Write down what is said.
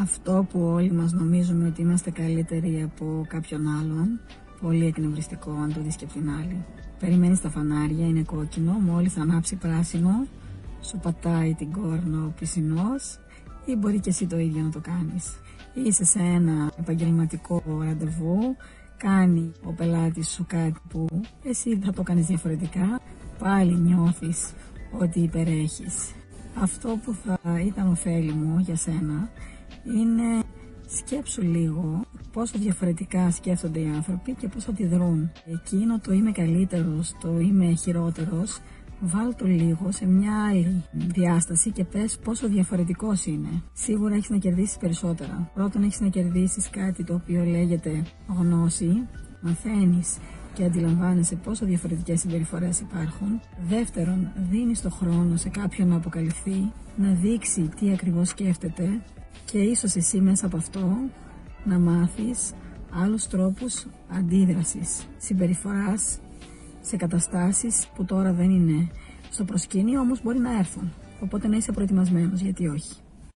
Αυτό που όλοι μας νομίζουμε ότι είμαστε καλύτεροι από κάποιον άλλον, πολύ εκνευριστικό αν το δεις και απ' την άλλη. Περιμένεις τα φανάρια, είναι κόκκινο, μόλις ανάψει πράσινο, σου πατάει την κόρνα ο πισινός ή μπορεί και εσύ το ίδιο να το κάνεις. Είσαι σε ένα επαγγελματικό ραντεβού, κάνει ο πελάτης σου κάτι που εσύ θα το κάνεις διαφορετικά, πάλι νιώθεις ότι υπερέχεις. Αυτό που θα ήταν ωφέλιμο για σένα είναι σκέψου λίγο πόσο διαφορετικά σκέφτονται οι άνθρωποι και πώς αντιδρούν. Εκείνο το είμαι καλύτερος, το είμαι χειρότερος, βάλ το λίγο σε μια άλλη διάσταση και πες πόσο διαφορετικός είναι. Σίγουρα έχεις να κερδίσεις περισσότερα. Πρώτον, έχεις να κερδίσεις κάτι το οποίο λέγεται γνώση, μαθαίνεις και αντιλαμβάνεσαι πόσο διαφορετικές συμπεριφορές υπάρχουν. Δεύτερον, δίνεις το χρόνο σε κάποιον να αποκαλυφθεί, να δείξει τι ακριβώς σκέφτεται και ίσως εσύ μέσα από αυτό να μάθεις άλλους τρόπους αντίδρασης, συμπεριφοράς σε καταστάσεις που τώρα δεν είναι στο προσκήνιο, όμως μπορεί να έρθουν. Οπότε να είσαι προετοιμασμένος, γιατί όχι.